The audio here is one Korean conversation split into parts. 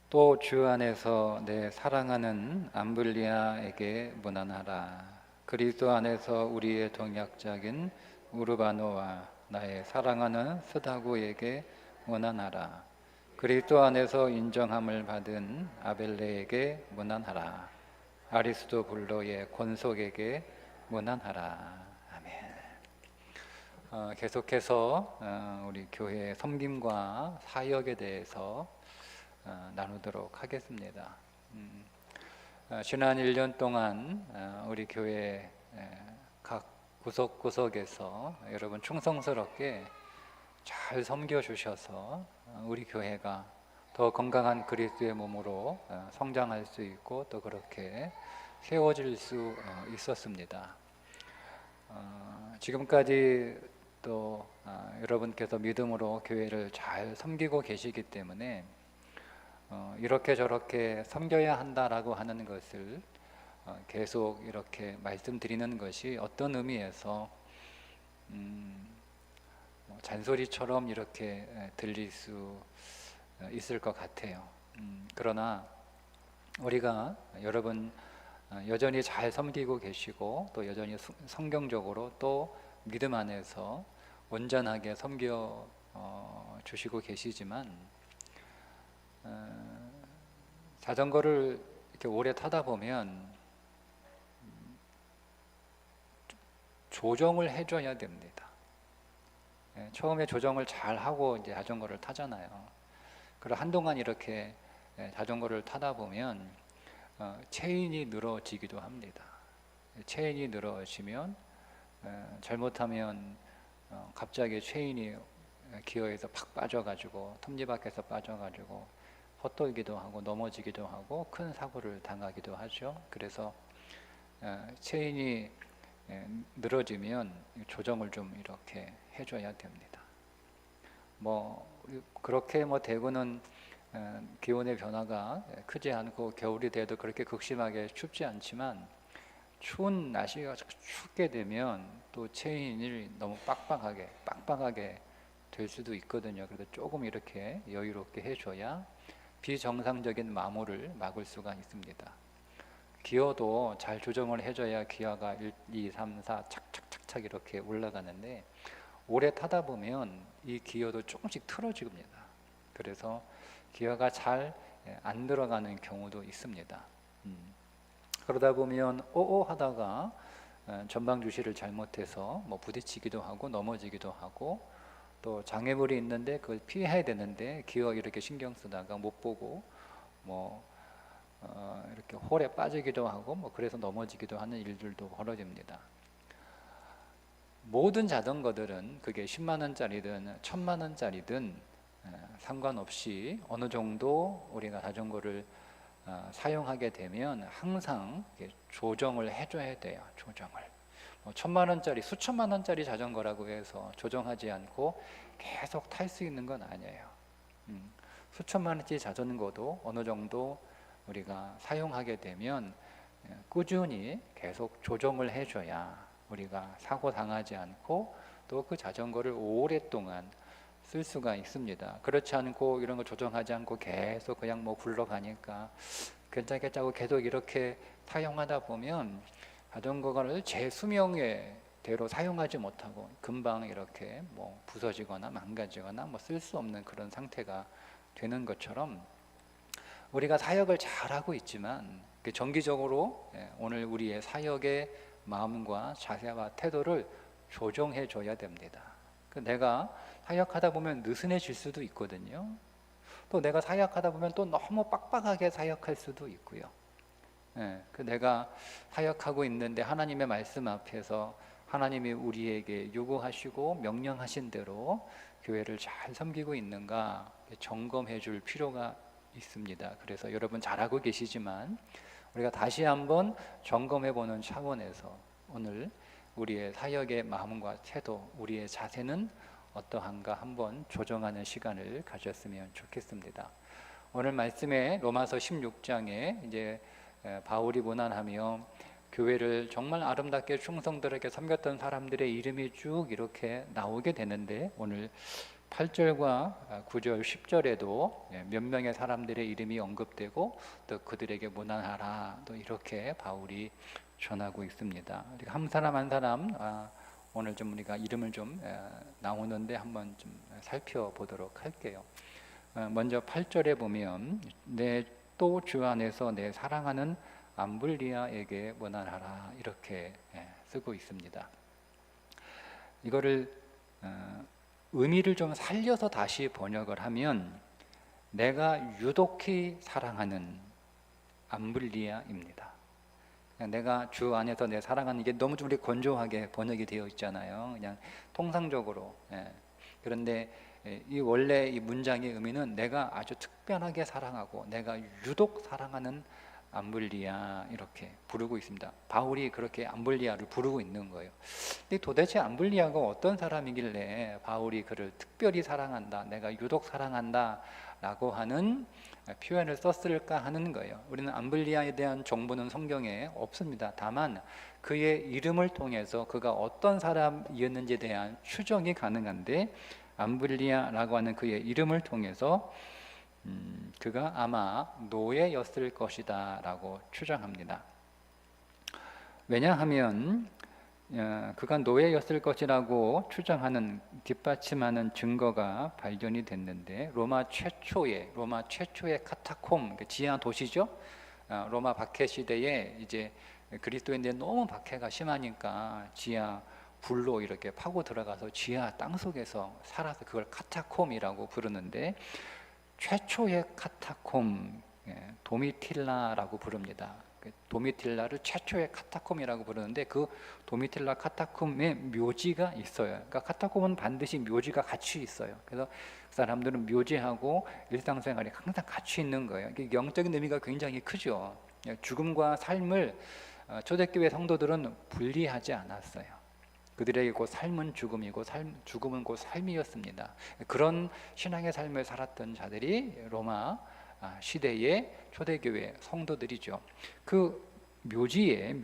또 주 안에서 내 사랑하는 암블리아에게 문안하라. 그리스도 안에서 우리의 동역자인 우르바노와 나의 사랑하는 스다구에게 문안하라. 그리스도 안에서 인정함을 받은 아벨레에게 문안하라. 아리스도블로의 권속에게 문안하라. 아멘. 계속해서 우리 교회 섬김과 사역에 대해서 나누도록 하겠습니다. 지난 1년 동안 우리 교회 각 구석구석에서 여러분 충성스럽게 잘 섬겨 주셔서 우리 교회가 더 건강한 그리스도의 몸으로 성장할 수 있고 또 그렇게 세워질 수 있었습니다. 지금까지 또 여러분께서 믿음으로 교회를 잘 섬기고 계시기 때문에 이렇게 저렇게 섬겨야 한다라고 하는 것을 계속 이렇게 말씀드리는 것이 어떤 의미에서 잔소리처럼 이렇게 들릴 수 있을 것 같아요. 그러나 우리가 여러분 여전히 잘 섬기고 계시고 또 여전히 성경적으로 또 믿음 안에서 온전하게 섬겨 주시고 계시지만 자전거를 이렇게 오래 타다 보면 조정을 해줘야 됩니다. 처음에 조정을 잘 하고 이제 자전거를 타잖아요. 그리고 한동안 이렇게 자전거를 타다 보면 체인이 늘어지기도 합니다. 체인이 늘어지면 잘못하면 갑자기 체인이 기어에서 팍 빠져가지고 톱니바퀴에서 빠져가지고 헛돌기도 하고 넘어지기도 하고 큰 사고를 당하기도 하죠. 그래서 체인이 늘어지면 조정을 좀 이렇게 해줘야 됩니다. 그렇게 대구는 기온의 변화가 크지 않고 겨울이 돼도 그렇게 극심하게 춥지 않지만 추운 날씨가 춥게 되면 또 체인이 너무 빡빡하게 될 수도 있거든요. 그래서 조금 이렇게 여유롭게 해줘야 비정상적인 마모를 막을 수가 있습니다. 기어도 잘 조정을 해줘야 기어가 1, 2, 3, 4 착착착착 이렇게 올라가는데 오래 타다 보면 이 기어도 조금씩 틀어집니다. 그래서 기어가 잘 안 들어가는 경우도 있습니다. 그러다 보면 오오 하다가 전방 주시를 잘못해서 부딪히기도 하고 넘어지기도 하고 또 장애물이 있는데 그걸 피해야 되는데 기어 이렇게 신경 쓰다가 못 보고 이렇게 홀에 빠지기도 하고 그래서 넘어지기도 하는 일들도 벌어집니다. 모든 자전거들은 그게 10만 원짜리든 1000만 원짜리든 상관없이 어느 정도 우리가 자전거를 사용하게 되면 항상 조정을 해줘야 돼요. 조정을 1000만 원짜리 수천만 원짜리 자전거라고 해서 조정하지 않고 계속 탈 수 있는 건 아니에요. 수천만 원짜리 자전거도 어느 정도 우리가 사용하게 되면 꾸준히 계속 조정을 해줘야 우리가 사고 당하지 않고 또 그 자전거를 오랫동안 쓸 수가 있습니다. 그렇지 않고 이런 거 조정하지 않고 계속 그냥 굴러가니까 괜찮겠다고 계속 이렇게 사용하다 보면 자전거를 제 수명의 대로 사용하지 못하고 금방 이렇게 부서지거나 망가지거나 쓸 수 없는 그런 상태가 되는 것처럼 우리가 사역을 잘하고 있지만 정기적으로 오늘 우리의 사역의 마음과 자세와 태도를 조정해 줘야 됩니다. 내가 사역하다 보면 느슨해질 수도 있거든요. 또 내가 사역하다 보면 또 너무 빡빡하게 사역할 수도 있고요. 내가 사역하고 있는데 하나님의 말씀 앞에서 하나님이 우리에게 요구하시고 명령하신 대로 교회를 잘 섬기고 있는가 점검해 줄 필요가 있습니다. 그래서 여러분 잘하고 계시지만 우리가 다시 한번 점검해 보는 차원에서 오늘 우리의 사역의 마음과 태도, 우리의 자세는 어떠한가 한번 조정하는 시간을 가졌으면 좋겠습니다. 오늘 말씀에 로마서 16장에 이제 바울이 문안하며 교회를 정말 아름답게 충성들에게 섬겼던 사람들의 이름이 쭉 이렇게 나오게 되는데 오늘 8절과 9절, 10절에도 몇 명의 사람들의 이름이 언급되고 또 그들에게 문안하라 또 이렇게 바울이 전하고 있습니다. 한 사람 한 사람 오늘 좀 우리가 이름을 좀 나오는데 한번 좀 살펴보도록 할게요. 먼저 8절에 보면 내 또 주 안에서 내 사랑하는 암블리아에게 문안하라 이렇게 쓰고 있습니다. 이거를 의미를 좀 살려서 다시 번역을 하면 내가 유독히 사랑하는 암블리아입니다. 내가 주 안에서 내 사랑하는 게 너무 좀 우리 건조하게 번역이 되어 있잖아요. 그냥 통상적으로. 그런데 이 원래 이 문장의 의미는 내가 아주 특별하게 사랑하고 내가 유독 사랑하는 암블리아 이렇게 부르고 있습니다. 바울이 그렇게 암블리아를 부르고 있는 거예요. 근데 도대체 암블리아가 어떤 사람이길래 바울이 그를 특별히 사랑한다, 내가 유독 사랑한다 라고 하는 표현을 썼을까 하는 거예요. 우리는 암블리아에 대한 정보는 성경에 없습니다. 다만 그의 이름을 통해서 그가 어떤 사람이었는지에 대한 추정이 가능한데 암블리아라고 하는 그의 이름을 통해서 그가 아마 노예였을 것이다 라고 추정합니다. 왜냐하면 그가 노예였을 것이라고 추정하는 뒷받침하는 증거가 발견이 됐는데 로마 최초의 카타콤, 지하 도시죠. 로마 박해 시대에 이제 그리스도인들이 너무 박해가 심하니까 지하 불로 이렇게 파고 들어가서 지하 땅속에서 살아서 그걸 카타콤이라고 부르는데 최초의 카타콤 도미틸라라고 부릅니다. 도미틸라를 최초의 카타콤이라고 부르는데 그 도미틸라 카타콤에 묘지가 있어요. 그러니까 카타콤은 반드시 묘지가 같이 있어요. 그래서 사람들은 묘지하고 일상생활이 항상 같이 있는 거예요. 이게 영적인 의미가 굉장히 크죠. 죽음과 삶을 초대교회 성도들은 분리하지 않았어요. 그들에게 곧 삶은 죽음이고 죽음은 곧 삶이었습니다. 그런 신앙의 삶을 살았던 자들이 로마 시대의 초대교회 성도들이죠. 그 묘지에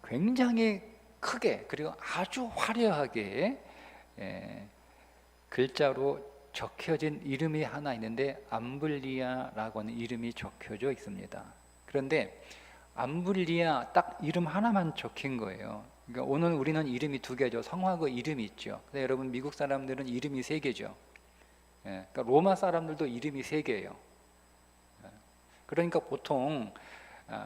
굉장히 크게 그리고 아주 화려하게 글자로 적혀진 이름이 하나 있는데 암블리아라고 하는 이름이 적혀져 있습니다. 그런데 암블리아 딱 이름 하나만 적힌 거예요. 그러니까 오늘 우리는 이름이 2개죠. 성화그 이름이 있죠. 근데 여러분 미국 사람들은 이름이 3개죠. 그러니까 로마 사람들도 이름이 3개예요. 그러니까 보통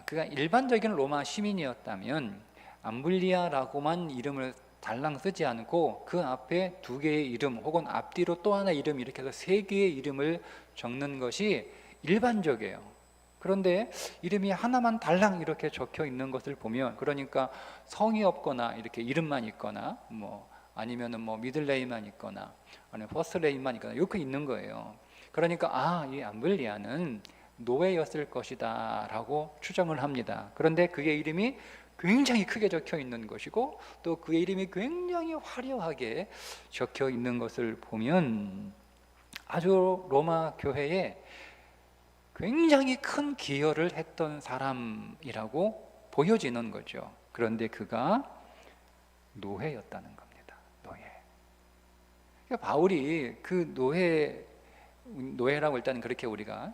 그가 일반적인 로마 시민이었다면 암블리아라고만 이름을 달랑 쓰지 않고 그 앞에 2개의 이름 혹은 앞뒤로 또 하나 이름 이렇게 해서 3개의 이름을 적는 것이 일반적이에요. 그런데 이름이 하나만 달랑 이렇게 적혀 있는 것을 보면 그러니까 성이 없거나 이렇게 이름만 있거나 아니면은 미들네임만 있거나 아니면 퍼스트네임만 있거나 이렇게 있는 거예요. 그러니까 이 암블리아는 노예였을 것이다 라고 추정을 합니다. 그런데 그의 이름이 굉장히 크게 적혀 있는 것이고 또 그의 이름이 굉장히 화려하게 적혀 있는 것을 보면 아주 로마 교회에 굉장히 큰 기여를 했던 사람이라고 보여지는 거죠. 그런데 그가 노예였다는 겁니다. 노예. 그러니까 바울이 그 노예라고 일단 그렇게 우리가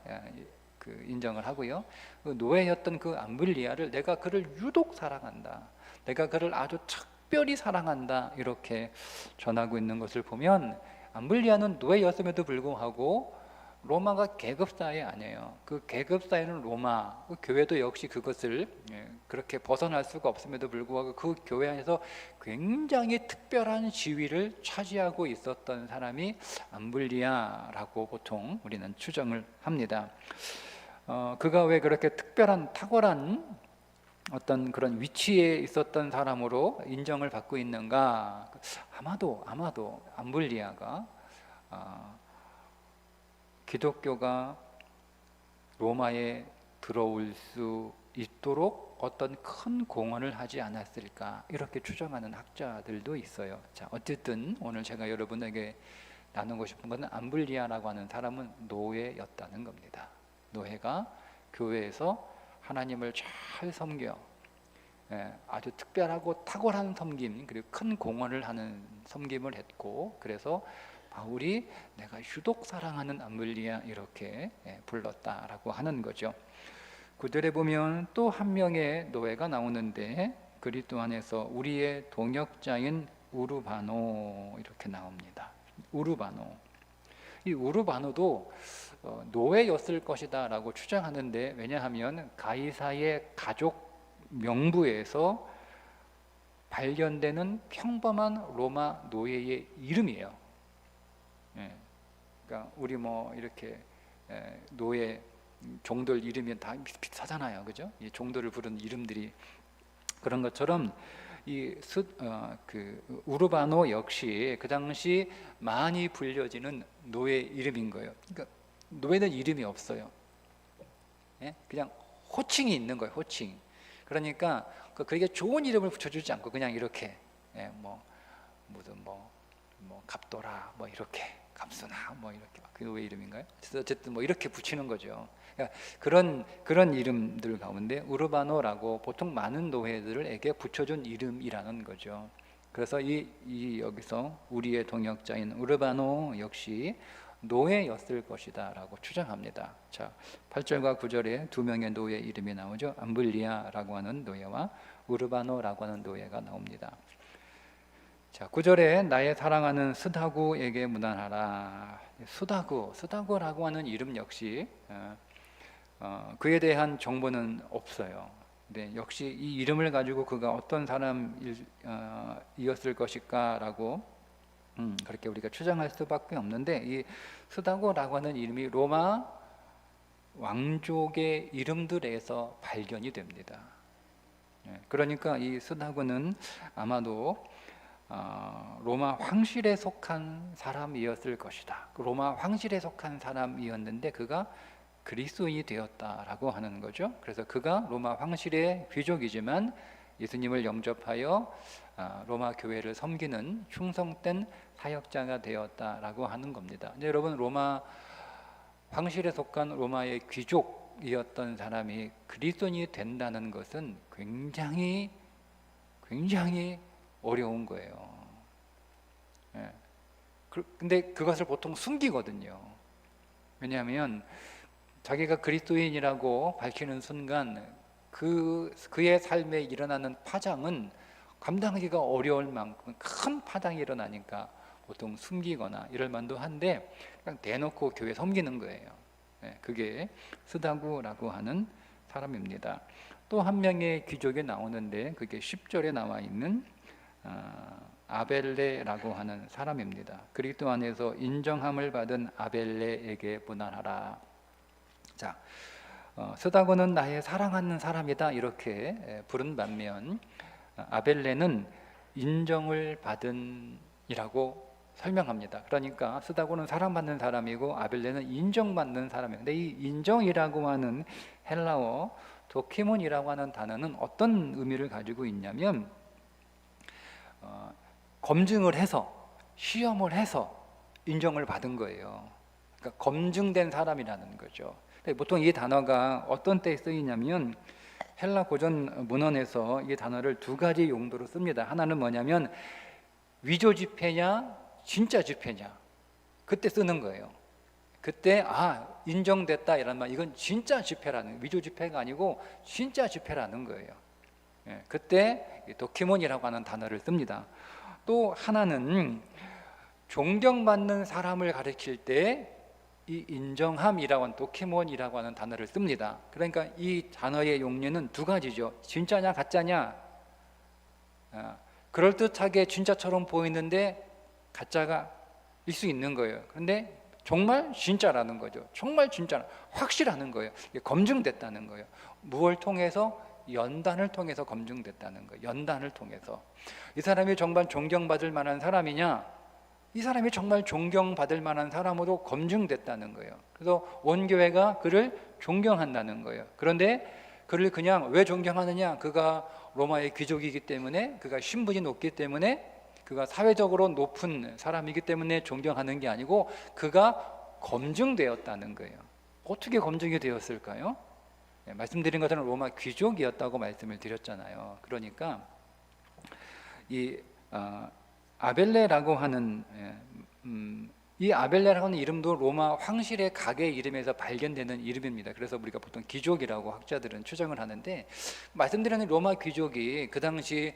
인정을 하고요. 그 노예였던 그 암블리아를 내가 그를 유독 사랑한다. 내가 그를 아주 특별히 사랑한다. 이렇게 전하고 있는 것을 보면 암블리아는 노예였음에도 불구하고 로마가 계급사회 아니에요. 그 계급사회는 로마, 그 교회도 역시 그것을 그렇게 벗어날 수가 없음에도 불구하고 그 교회 안에서 굉장히 특별한 지위를 차지하고 있었던 사람이 암블리아라고 보통 우리는 추정을 합니다. 그가 왜 그렇게 특별한 탁월한 어떤 그런 위치에 있었던 사람으로 인정을 받고 있는가? 아마도 암블리아가 기독교가 로마에 들어올 수 있도록 어떤 큰 공헌을 하지 않았을까 이렇게 추정하는 학자들도 있어요. 자, 어쨌든 오늘 제가 여러분에게 나누고 싶은 것은 암블리아라고 하는 사람은 노예였다는 겁니다. 노예가 교회에서 하나님을 잘 섬겨 아주 특별하고 탁월한 섬김, 그리고 큰 공헌을 하는 섬김을 했고, 그래서 바울이 내가 유독 사랑하는 암블리아 이렇게 불렀다라고 하는 거죠. 9절에 보면 또 한 명의 노예가 나오는데 그리스도 안에서 우리의 동역자인 우르바노 이렇게 나옵니다. 우르바노. 이 우르바노도 노예였을 것이다 라고 추정하는데, 왜냐하면 가이사의 가족 명부에서 발견되는 평범한 로마 노예의 이름이에요. 그러니까 우리 뭐 이렇게 노예 종들 이름이 다 비슷하잖아요, 그죠? 이 종들을 부르는 이름들이 그런 것처럼 그 우르바노 역시 그 당시 많이 불려지는 노예 이름인 거예요. 그러니까 노예는 이름이 없어요. 그냥 호칭이 있는 거예요, 호칭. 그러니까 그게 좋은 이름을 붙여주지 않고 그냥 이렇게 무슨 갑도라 뭐 이렇게 갑수나 뭐 이렇게 그 노예 이름인가요? 어쨌든 뭐 이렇게 붙이는 거죠. 그러니까 그런 이름들 가운데 우르바노라고 보통 많은 노예들에게 붙여준 이름이라는 거죠. 그래서 여기서 우리의 동역자인 우르바노 역시 노예였을 것이다라고 추정합니다. 자, 8절과 9절에 두 명의 노예 이름이 나오죠. 암블리아라고 하는 노예와 우르바노라고 하는 노예가 나옵니다. 자, 9절에 나의 사랑하는 스다구에게 문안하라. 스다구라고 하는 이름 역시 그에 대한 정보는 없어요. 네, 역시 이 이름을 가지고 그가 어떤 사람이었을 것일까라고 그렇게 우리가 추정할 수밖에 없는데, 이 스다고라고 하는 이름이 로마 왕족의 이름들에서 발견이 됩니다. 그러니까 이 스다고는 아마도 로마 황실에 속한 사람이었을 것이다. 로마 황실에 속한 사람이었는데 그가 그리스도인이 되었다라고 하는 거죠. 그래서 그가 로마 황실의 귀족이지만 예수님을 영접하여 로마 교회를 섬기는 충성된 사역자가 되었다라고 하는 겁니다. 이제 여러분, 로마 황실에 속한 로마의 귀족이었던 사람이 그리스도인이 된다는 것은 굉장히 어려운 거예요. 근데 그것을 보통 숨기거든요. 왜냐하면 자기가 그리스도인이라고 밝히는 순간 그의 삶에 일어나는 파장은 감당하기가 어려울 만큼 큰 파장이 일어나니까 보통 숨기거나 이럴 만도 한데 그냥 대놓고 교회 섬기는 거예요. 그게 스다구라고 하는 사람입니다. 또 한 명의 귀족이 나오는데 그게 10절에 나와 있는 아벨레라고 하는 사람입니다. 그리스도 안에서 인정함을 받은 아벨레에게 문안하라. 자, 스다고는 나의 사랑하는 사람이다 이렇게 부른 반면 아벨레는 인정을 받은 이라고 설명합니다. 그러니까 스다고는 사랑받는 사람이고 아벨레는 인정받는 사람이에요. 근데 이 인정이라고 하는 헬라어 도키몬이라고 하는 단어는 어떤 의미를 가지고 있냐면 검증을 해서 시험을 해서 인정을 받은 거예요. 그러니까 검증된 사람이라는 거죠. 보통 이 단어가 어떤 때에 쓰이냐면 헬라 고전 문헌에서 이 단어를 두 가지 용도로 씁니다. 하나는 뭐냐면 위조 지폐냐 진짜 지폐냐 그때 쓰는 거예요. 그때 인정됐다 이런 말, 이건 진짜 지폐라는, 위조 지폐가 아니고 진짜 지폐라는 거예요. 그때 도키몬이라고 하는 단어를 씁니다. 또 하나는 존경받는 사람을 가리킬 때 이 인정함이라고 하는 도키몬이라고 하는 단어를 씁니다. 그러니까 이 단어의 용례는 두 가지죠. 진짜냐 가짜냐. 그럴듯하게 진짜처럼 보이는데 가짜가 일 수 있는 거예요. 그런데 정말 진짜라는 거죠. 정말 진짜, 확실하는 거예요. 검증됐다는 거예요. 무엇을 통해서? 연단을 통해서 검증됐다는 거예요. 연단을 통해서. 이 사람이 정말 존경받을 만한 사람이냐? 이 사람이 정말 존경받을 만한 사람으로 검증됐다는 거예요. 그래서 온 교회가 그를 존경한다는 거예요. 그런데 그를 그냥 왜 존경하느냐? 그가 로마의 귀족이기 때문에, 그가 신분이 높기 때문에, 그가 사회적으로 높은 사람이기 때문에 존경하는 게 아니고 그가 검증되었다는 거예요. 어떻게 검증이 되었을까요? 말씀드린 것처럼 로마 귀족이었다고 말씀을 드렸잖아요. 그러니까 이 아벨레라고 하는 이 아벨레라고 하는 이름도 로마 황실의 가게 이름에서 발견되는 이름입니다. 그래서 우리가 보통 귀족이라고 학자들은 추정을 하는데, 말씀드린 로마 귀족이 그 당시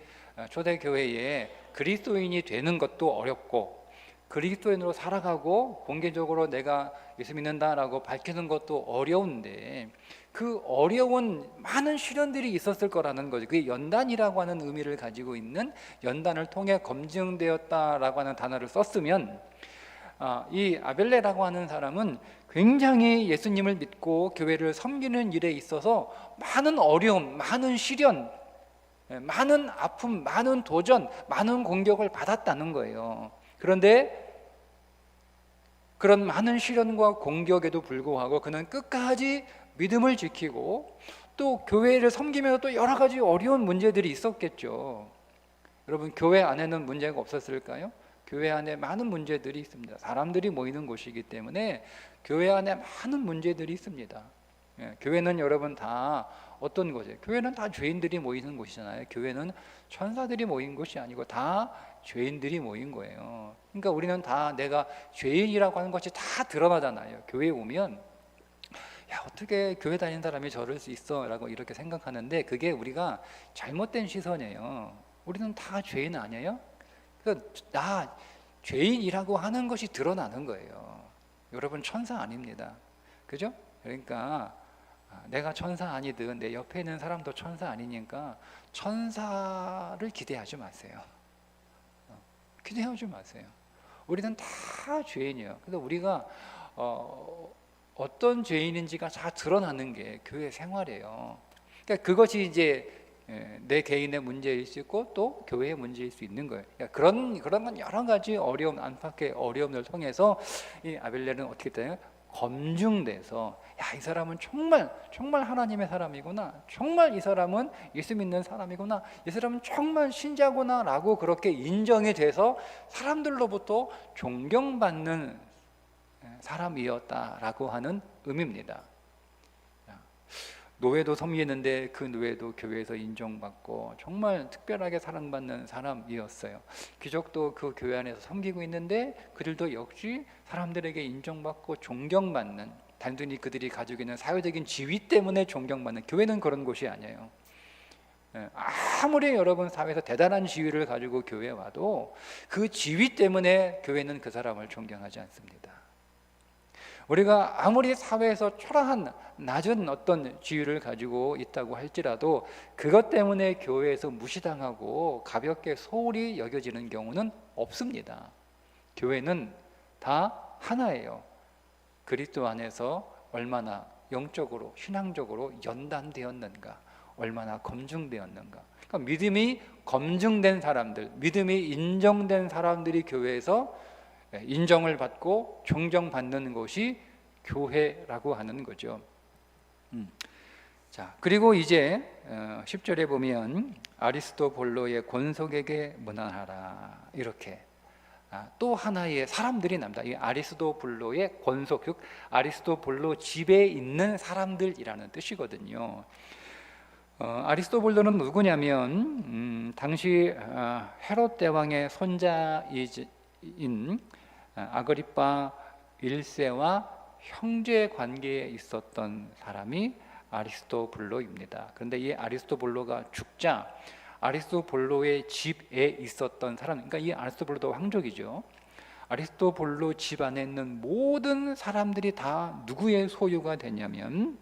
초대 교회에 그리스도인이 되는 것도 어렵고, 그리스도인으로 살아가고 공개적으로 내가 예수 믿는다라고 밝히는 것도 어려운데, 그 어려운 많은 시련들이 있었을 거라는 거죠. 그게 연단이라고 하는 의미를 가지고 있는, 연단을 통해 검증되었다라고 하는 단어를 썼으면, 이 아벨레라고 하는 사람은 굉장히 예수님을 믿고 교회를 섬기는 일에 있어서 많은 어려움, 많은 시련, 많은 아픔, 많은 도전, 많은 공격을 받았다는 거예요. 그런데 그런 많은 시련과 공격에도 불구하고 그는 끝까지 믿음을 지키고, 또 교회를 섬기면서 또 여러 가지 어려운 문제들이 있었겠죠. 여러분, 교회 안에는 문제가 없었을까요? 교회 안에 많은 문제들이 있습니다. 사람들이 모이는 곳이기 때문에 교회 안에 많은 문제들이 있습니다. 교회는 여러분 다 어떤 곳이에요? 교회는 다 죄인들이 모이는 곳이잖아요. 교회는 천사들이 모인 곳이 아니고 다 죄인들이 모인 거예요. 그러니까 우리는 다 내가 죄인이라고 하는 것이 다 드러나잖아요. 교회에 오면, 야, 어떻게 교회 다니는 사람이 저럴 수 있어? 라고 이렇게 생각하는데, 그게 우리가 잘못된 시선이에요. 우리는 다 죄인 아니에요? 나 죄인이라고 하는 것이 드러나는 거예요. 여러분, 천사 아닙니다. 그죠? 그러니까 내가 천사 아니든 내 옆에 있는 사람도 천사 아니니까 천사를 기대하지 마세요. 기대하지 마세요. 우리는 다 죄인이에요. 그래서 우리가 어떤 죄인인지가 다 드러나는 게 교회 생활이에요. 그러니까 그것이 이제 내 개인의 문제일 수 있고 또 교회의 문제일 수 있는 거예요. 그러니까 그런 건 여러 가지 어려움, 안팎의 어려움을 통해서 이 아벨레는 어떻게 돼요? 검증돼서, 야, 이 사람은 정말 하나님의 사람이구나, 정말 이 사람은 예수 믿는 사람이구나, 이 사람은 정말 신자구나라고 그렇게 인정이 돼서 사람들로부터 존경받는 사람이었다라고 하는 의미입니다. 노예도 섬기는데 그 노예도 교회에서 인정받고 정말 특별하게 사랑받는 사람이었어요. 귀족도 그 교회 안에서 섬기고 있는데 그들도 역시 사람들에게 인정받고 존경받는, 단순히 그들이 가지고 있는 사회적인 지위 때문에 존경받는, 교회는 그런 곳이 아니에요. 아무리 여러분 사회에서 대단한 지위를 가지고 교회에 와도 그 지위 때문에 교회는 그 사람을 존경하지 않습니다. 우리가 아무리 사회에서 초라한 낮은 어떤 지위를 가지고 있다고 할지라도 그것 때문에 교회에서 무시당하고 가볍게 소홀히 여겨지는 경우는 없습니다. 교회는 다 하나예요. 그리스도 안에서 얼마나 영적으로, 신앙적으로 연단되었는가, 얼마나 검증되었는가. 그러니까 믿음이 검증된 사람들, 믿음이 인정된 사람들이 교회에서 인정을 받고 존경받는 것이 교회라고 하는 거죠. 자, 그리고 이제 10절에 보면 아리스토볼로의 권속에게 문안하라, 이렇게 또 하나의 사람들이 납니다. 이 아리스토블로의 권속, 즉 아리스토블로 집에 있는 사람들이라는 뜻이거든요. 아리스토블로는 누구냐면 당시 헤롯 대왕의 손자인 아그리파 1세와 형제 관계에 있었던 사람이 아리스토블로입니다. 그런데 이 아리스토블로가 죽자 아리스토블로의 집에 있었던 사람, 그러니까 이 아리스토블로도 황족이죠. 아리스토블로 집 안에 있는 모든 사람들이 다 누구의 소유가 되냐면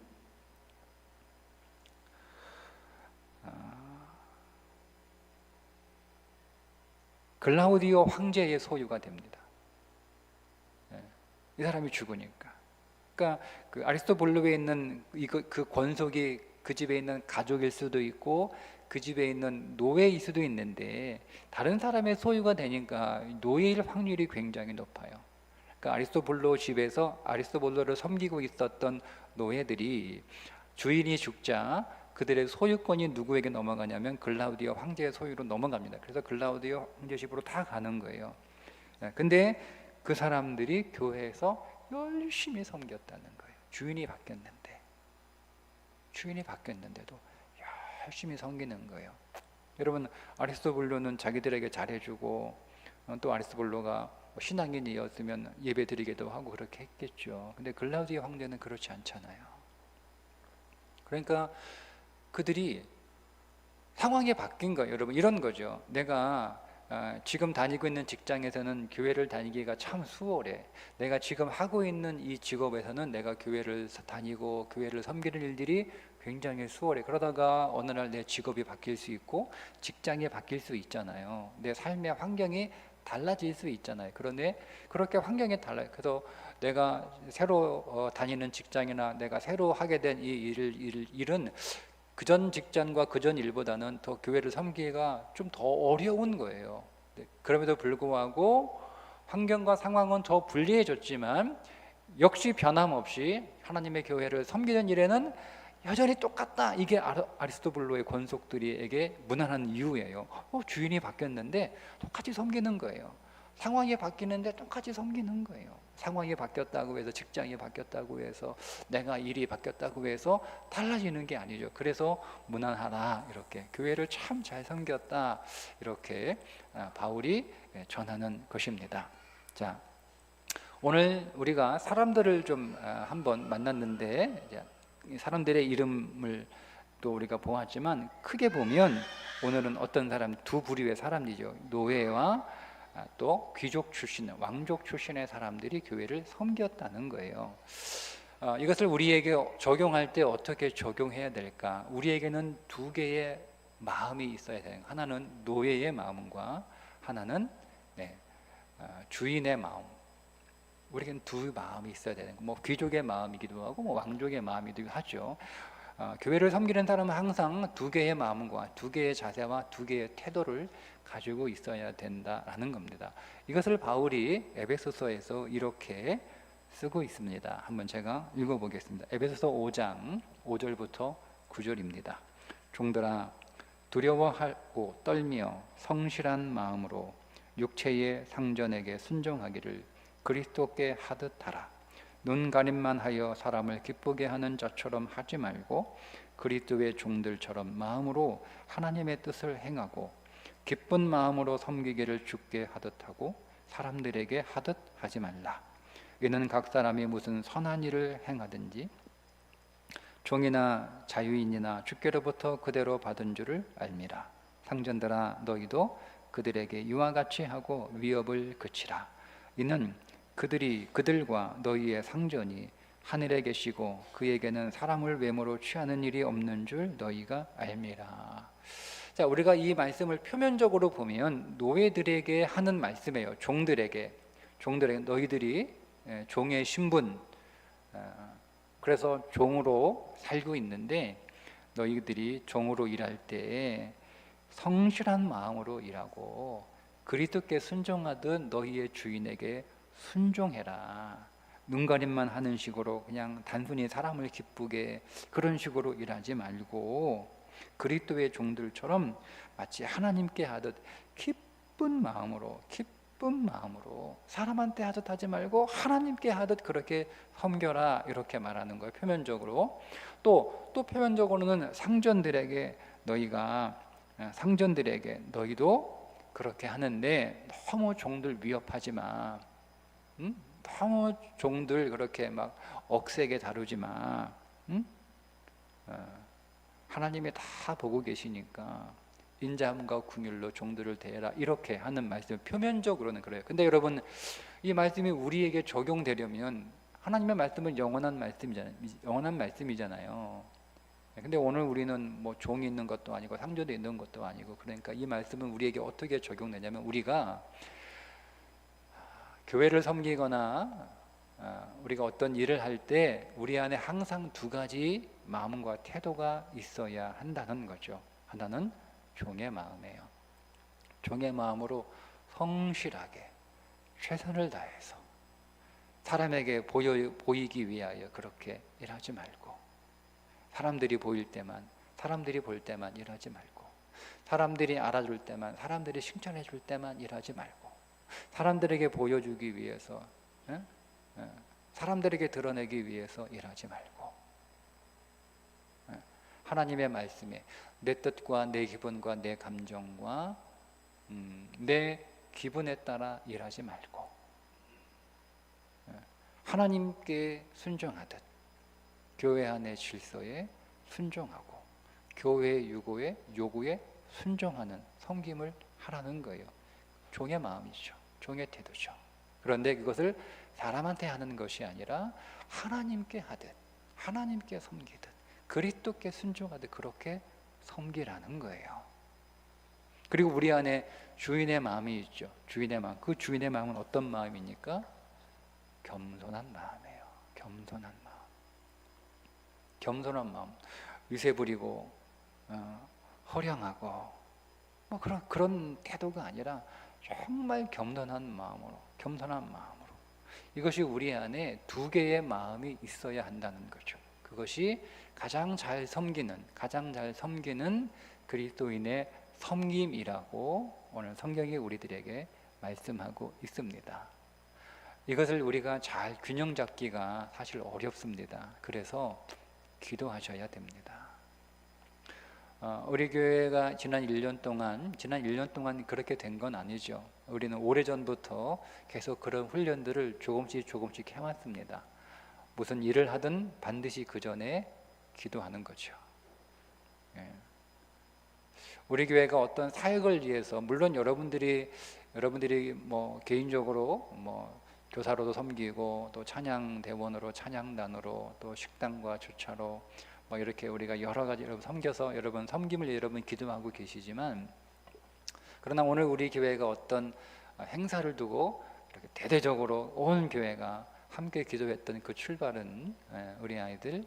글라우디오 황제의 소유가 됩니다. 이 사람이 죽으니까. 그러니까 그 아리스토블로에 있는 그 권속이 그 집에 있는 가족일 수도 있고 그 집에 있는 노예일 수도 있는데, 다른 사람의 소유가 되니까 노예일 확률이 굉장히 높아요. 그러니까 아리스토블로 집에서 아리스토블로를 섬기고 있었던 노예들이 주인이 죽자 그들의 소유권이 누구에게 넘어가냐면 글라우디오 황제의 소유로 넘어갑니다. 그래서 글라우디오 황제 집으로 다 가는 거예요. 근데 그 사람들이 교회에서 열심히 섬겼다는 거예요. 주인이 바뀌었는데. 주인이 바뀌었는데도 열심히 섬기는 거예요. 여러분, 아리스토블로는 자기들에게 잘해주고 또 아리스토블로가 신앙인이었으면 예배드리기도 하고 그렇게 했겠죠. 근데 글라우디오 황제는 그렇지 않잖아요. 그러니까 그들이 상황이 바뀐 거예요. 여러분, 이런 거죠. 내가 지금 다니고 있는 직장에서는 교회를 다니기가 참 수월해. 내가 지금 하고 있는 이 직업에서는 내가 교회를 다니고 교회를 섬기는 일들이 굉장히 수월해. 그러다가 어느 날 내 직업이 바뀔 수 있고 직장이 바뀔 수 있잖아요. 내 삶의 환경이 달라질 수 있잖아요. 그런데 그렇게 환경이 달라요. 그래서 내가 새로 다니는 직장이나 내가 새로 하게 된 이 일은 그전 직장과 그전 일보다는 더 교회를 섬기기가 좀 더 어려운 거예요. 그럼에도 불구하고 환경과 상황은 더 불리해졌지만 역시 변함없이 하나님의 교회를 섬기는 일에는 여전히 똑같다. 이게 아리스토블로의 권속들에게 무난한 이유예요. 주인이 바뀌었는데 똑같이 섬기는 거예요. 상황이 바뀌는데 똑같이 섬기는 거예요. 상황이 바뀌었다고 해서, 직장이 바뀌었다고 해서, 내가 일이 바뀌었다고 해서 달라지는 게 아니죠. 그래서 무난하다, 이렇게 교회를 참 잘 섬겼다, 이렇게 바울이 전하는 것입니다. 자, 오늘 우리가 사람들을 좀 한번 만났는데, 사람들의 이름을 또 우리가 보았지만 크게 보면 오늘은 어떤 사람, 두 부류의 사람이죠. 노예와 또 귀족 출신, 왕족 출신의 사람들이 교회를 섬겼다는 거예요. 이것을 우리에게 적용할 때 어떻게 적용해야 될까? 우리에게는 두 개의 마음이 있어야 돼요. 하나는 노예의 마음과 하나는 주인의 마음. 우리에게는 두 마음이 있어야 되는 거. 귀족의 마음이기도 하고 왕족의 마음이기도 하죠. 교회를 섬기는 사람은 항상 두 개의 마음과 두 개의 자세와 두 개의 태도를 가지고 있어야 된다라는 겁니다. 이것을 바울이 에베소서에서 이렇게 쓰고 있습니다. 한번 제가 읽어보겠습니다. 에베소서 5장 5절부터 9절입니다. 종들아, 두려워하고 떨며 성실한 마음으로 육체의 상전에게 순종하기를 그리스도께 하듯 하라. 눈 가림만 하여 사람을 기쁘게 하는 자처럼 하지 말고 그리스도의 종들처럼 마음으로 하나님의 뜻을 행하고 기쁜 마음으로 섬기기를 주께 하듯 하고 사람들에게 하듯 하지 말라. 이는 각 사람이 무슨 선한 일을 행하든지 종이나 자유인이나 주께로부터 그대로 받은 줄을 알미라. 상전들아, 너희도 그들에게 이와 같이 하고 위협을 그치라. 이는 그들과 너희의 상전이 하늘에 계시고 그에게는 사람을 외모로 취하는 일이 없는 줄 너희가 알미라. 자, 우리가 이 말씀을 표면적으로 보면 노예들에게 하는 말씀이에요. 종들에게 너희들이 종의 신분, 그래서 종으로 살고 있는데 너희들이 종으로 일할 때 성실한 마음으로 일하고 그리스도께 순종하듯 너희의 주인에게 순종해라. 눈가림만 하는 식으로 그냥 단순히 사람을 기쁘게 그런 식으로 일하지 말고 그리스도의 종들처럼 마치 하나님께 하듯 기쁜 마음으로 사람한테 하듯 하지 말고 하나님께 하듯 그렇게 섬겨라, 이렇게 말하는 거예요. 표면적으로. 또 표면적으로는 상전들에게 너희도 그렇게 하는데 너무 종들 위협하지 마. 너무 종들 그렇게 막 억세게 다루지 마. 하나님이 다 보고 계시니까 인자함과 긍휼로 종들을 대해라, 이렇게 하는 말씀. 표면적으로는 그래요. 근데 여러분, 이 말씀이 우리에게 적용되려면 하나님의 말씀은 영원한 말씀이잖아요. 근데 오늘 우리는 종이 있는 것도 아니고 상조도 있는 것도 아니고, 그러니까 이 말씀은 우리에게 어떻게 적용되냐면, 우리가 교회를 섬기거나 우리가 어떤 일을 할 때 우리 안에 항상 두 가지 마음과 태도가 있어야 한다는 거죠. 하나는 종의 마음이에요. 종의 마음으로 성실하게 최선을 다해서 사람에게 보이기 위하여 그렇게 일하지 말고, 사람들이 볼 때만 일하지 말고, 사람들이 알아줄 때만, 사람들이 칭찬해 줄 때만 일하지 말고, 사람들에게 보여주기 위해서, 사람들에게 드러내기 위해서 일하지 말고, 하나님의 말씀에 내 뜻과 내 기분과 내 감정과 내 기분에 따라 일하지 말고 하나님께 순종하듯 교회 안의 질서에 순종하고 교회의 요구에 순종하는 섬김을 하라는 거예요. 종의 마음이죠. 종의 태도죠. 그런데 그것을 사람한테 하는 것이 아니라 하나님께 하듯 하나님께 섬기듯 그리스도께 순종하듯 그렇게 섬기라는 거예요. 그리고 우리 안에 주인의 마음이 있죠. 주인의 마음. 그 주인의 마음은 어떤 마음입니까? 겸손한 마음이에요. 겸손한 마음. 겸손한 마음. 위세 부리고 허령하고 뭐 그런 태도가 아니라 정말 겸손한 마음으로. 이것이 우리 안에 두 개의 마음이 있어야 한다는 거죠. 그것이 가장 잘 섬기는 그리스도인의 섬김이라고 오늘 성경이 우리들에게 말씀하고 있습니다. 이것을 우리가 잘 균형 잡기가 사실 어렵습니다. 그래서 기도하셔야 됩니다. 우리 교회가 지난 1년 동안 그렇게 된 건 아니죠. 우리는 오래전부터 계속 그런 훈련들을 조금씩 해왔습니다. 무슨 일을 하든 반드시 그 전에 기도하는 거죠. 우리 교회가 어떤 사역을 위해서 물론 여러분들이 뭐 개인적으로 뭐 교사로도 섬기고 또 찬양 대원으로 찬양단으로 또 식당과 주차로 뭐 이렇게 우리가 여러 가지 여러분 섬겨서 여러분 섬김을 여러분 기도하고 계시지만 그러나 오늘 우리 교회가 어떤 행사를 두고 이렇게 대대적으로 온 교회가 함께 기도했던 그 출발은 우리 아이들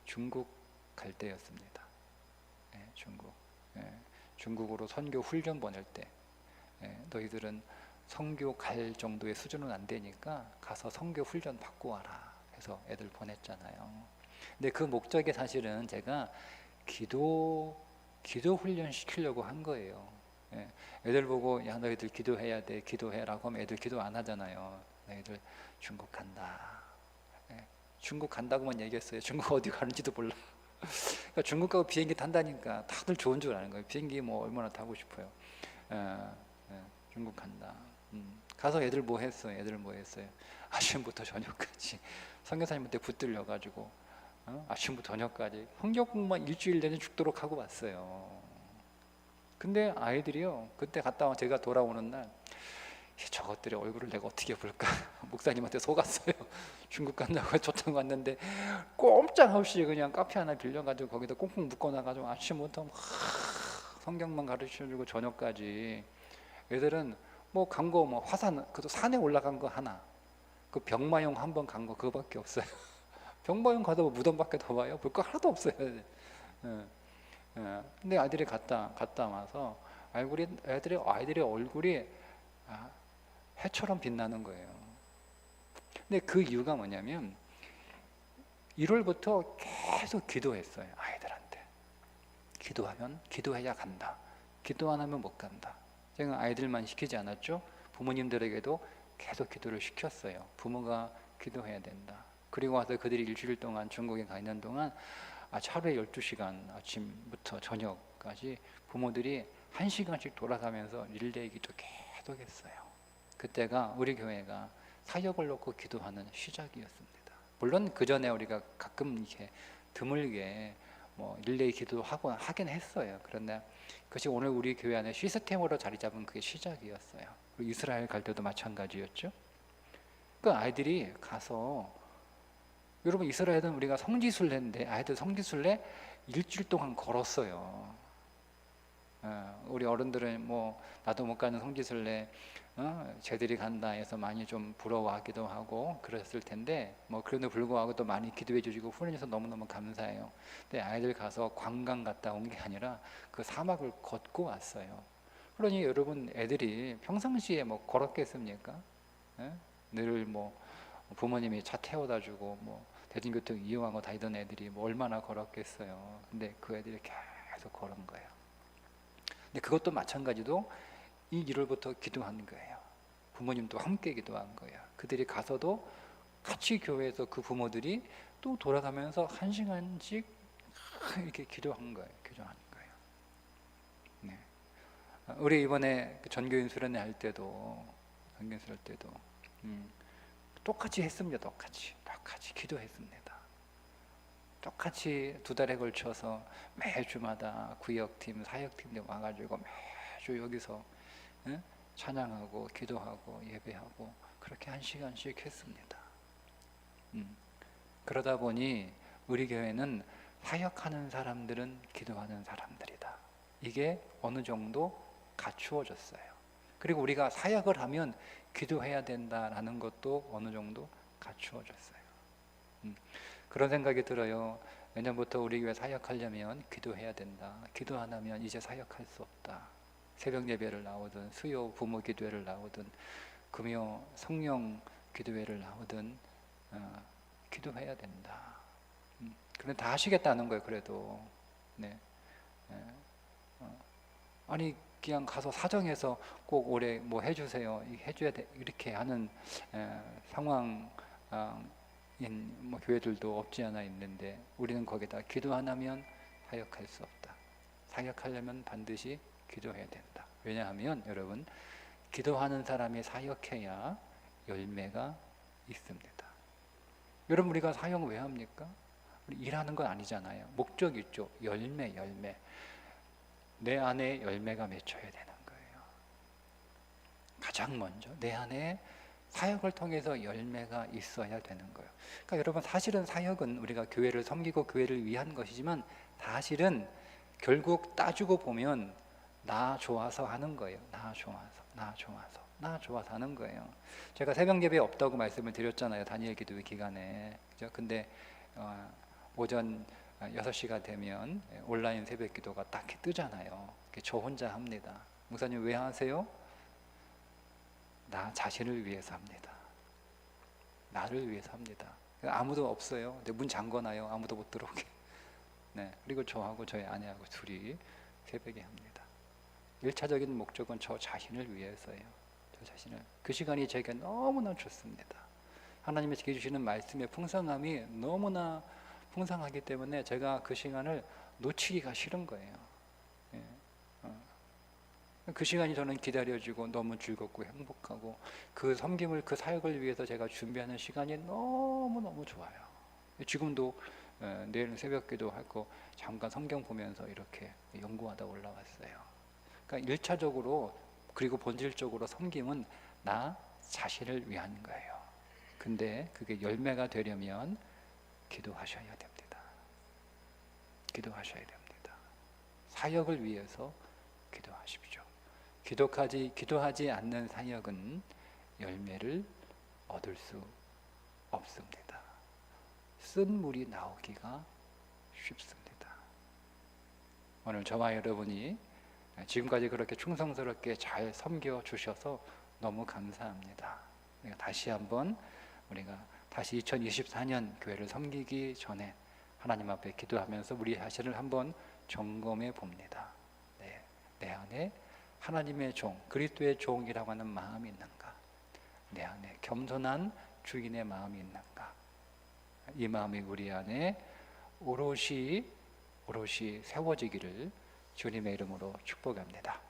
중국 갈 때였습니다. 중국으로 선교 훈련 보낼 때 너희들은 선교 갈 정도의 수준은 안 되니까 가서 선교 훈련 받고 와라 해서 애들 보냈잖아요. 근데 그 목적이 사실은 제가 기도 훈련 시키려고 한 거예요. 애들 보고 야 너희들 기도해야 돼 기도해라고 하면 애들 기도 안 하잖아요. 너희들 중국 간다. 중국 간다고만 얘기했어요. 중국 어디 가는지도 몰라. 그러니까 중국 가고 비행기 탄다니까 다들 좋은 줄 아는 거예요. 비행기 뭐 얼마나 타고 싶어요. 중국 간다. 가서 애들 뭐 했어요? 아침부터 저녁까지 선교사님한테 붙들려가지고 아침부터 저녁까지 성경공부만 일주일 내내 죽도록 하고 왔어요. 근데 아이들이요 그때 갔다 와 제가 돌아오는 날 저것들의 얼굴을 내가 어떻게 볼까 목사님한테 속았어요. 중국 간다고 좋다고 왔는데 꼼짝없이 그냥 카페 하나 빌려가지고 거기다 꽁꽁 묶어놔가지고 아침부터 막 성경만 가르쳐주고 저녁까지 애들은 뭐 간 거 뭐 화산 그도 산에 올라간 거 하나 그 병마용 한 번 간 거 그거밖에 없어요. 병마용 가도 무덤밖에 더 봐요. 볼 거 하나도 없어요. 근데 아이들이 갔다 와서 아이들의 얼굴이 해처럼 빛나는 거예요. 근데 그 이유가 뭐냐면 1월부터 계속 기도했어요. 아이들한테 기도해야 간다. 기도 안 하면 못 간다. 제가 아이들만 시키지 않았죠. 부모님들에게도 계속 기도를 시켰어요. 부모가 기도해야 된다. 그리고 와서 그들이 일주일 동안 중국에 가 있는 동안 하루에 12시간 아침부터 저녁까지 부모들이 1시간씩 돌아가면서 릴레이 기도 계속 했어요. 그때가 우리 교회가 사역을 놓고 기도하는 시작이었습니다. 물론 그 전에 우리가 가끔 이렇게 드물게 뭐 릴레이 기도하고 하긴 했어요. 그런데 그것이 오늘 우리 교회 안에 시스템으로 자리 잡은 그게 시작이었어요. 그리고 이스라엘 갈 때도 마찬가지였죠. 그 아이들이 가서 여러분 이스라엘은 우리가 성지순례인데 아이들 성지순례 일주일 동안 걸었어요. 우리 어른들은 뭐 나도 못 가는 성지순례 쟤들이 간다 해서 많이 좀 부러워하기도 하고 그랬을 텐데 뭐 그래도 불구하고 또 많이 기도해 주시고 훈련해서 너무너무 감사해요. 근데 아이들 가서 관광 갔다 온 게 아니라 그 사막을 걷고 왔어요. 그러니 여러분 애들이 평상시에 뭐 걸었겠습니까? 늘 뭐 부모님이 차 태워다 주고 뭐 대중교통 이용하고 다니던 애들이 뭐 얼마나 걸었겠어요. 근데 그 애들이 계속 걸은 거예요. 근데 그것도 마찬가지로 이 1월부터 기도하는 거예요. 부모님도 함께 기도한 거예요. 그들이 가서도 같이 교회에서 그 부모들이 또 돌아가면서 1시간씩 이렇게 기도한 거예요. 기도하는 거예요. 네. 우리 이번에 전교인 수련회 할 때도 똑같이 했습니다. 똑같이 기도했습니다. 똑같이 2달에 걸쳐서 매주마다 구역팀, 사역팀들 와가지고 매주 여기서 찬양하고 기도하고 예배하고 그렇게 1시간씩 했습니다. 그러다 보니 우리 교회는 사역하는 사람들은 기도하는 사람들이다. 이게 어느 정도 갖추어졌어요. 그리고 우리가 사역을 하면 기도해야 된다라는 것도 어느 정도 갖추어졌어요. 그런 생각이 들어요. 내년부터 우리 교회 사역하려면 기도해야 된다. 기도 안 하면 이제 사역할 수 없다. 새벽 예배를 나오든 수요 부모 기도회를 나오든 금요 성령 기도회를 나오든 기도해야 된다. 그럼 다 하시겠다는 거예요. 그래도 네. 아니 그냥 가서 사정해서 꼭 올해 뭐 해주세요, 해줘야 돼 이렇게 하는 상황인 뭐 교회들도 없지 않아 있는데 우리는 거기다 기도 안 하면 사역할 수 없다. 사역하려면 반드시 기도해야 된다. 왜냐하면 여러분 기도하는 사람이 사역해야 열매가 있습니다. 여러분 우리가 사역 왜 합니까? 우리 일하는 건 아니잖아요. 목적 있죠. 열매. 내 안에 열매가 맺혀야 되는 거예요. 가장 먼저 내 안에 사역을 통해서 열매가 있어야 되는 거예요. 그러니까 여러분 사실은 사역은 우리가 교회를 섬기고 교회를 위한 것이지만 사실은 결국 따지고 보면 나 좋아서 하는 거예요. 나 좋아서 하는 거예요. 제가 새벽 예배 없다고 말씀을 드렸잖아요. 다니엘 기도회 기간에. 그죠? 근데 오전 6시가 되면 온라인 새벽 기도가 딱 뜨잖아요. 저 혼자 합니다. 목사님 왜 하세요? 나 자신을 위해서 합니다. 나를 위해서 합니다. 아무도 없어요. 근데 문 잠궈놔요. 아무도 못 들어오게. 네. 그리고 저하고 저희 아내하고 둘이 새벽에 합니다. 1차적인 목적은 저 자신을 위해서예요. 저 자신을. 그 시간이 제게 너무나 좋습니다. 하나님이 제게 주시는 말씀의 풍성함이 너무나 풍성하기 때문에 제가 그 시간을 놓치기가 싫은 거예요. 예. 그 시간이 저는 기다려지고 너무 즐겁고 행복하고 그 섬김을 그 사역을 위해서 제가 준비하는 시간이 너무너무 좋아요. 지금도 내일은 새벽 기도하고 잠깐 성경 보면서 이렇게 연구하다 올라왔어요. 그러니까 1차적으로 그리고 본질적으로 섬김은 나 자신을 위한 거예요. 근데 그게 열매가 되려면 기도하셔야 됩니다. 기도하셔야 됩니다. 사역을 위해서 기도하십시오. 기도하지 않는 사역은 열매를 얻을 수 없습니다. 쓴 물이 나오기가 쉽습니다. 오늘 저와 여러분이 지금까지 그렇게 충성스럽게 잘 섬겨 주셔서 너무 감사합니다. 다시 한번 우리가 다시 2024년 교회를 섬기기 전에 하나님 앞에 기도하면서 우리 자신을 한번 점검해 봅니다. 내 안에 하나님의 종, 그리스도의 종이라고 하는 마음이 있는가? 내 안에 겸손한 주인의 마음이 있는가? 이 마음이 우리 안에 오롯이 세워지기를 주님의 이름으로 축복합니다.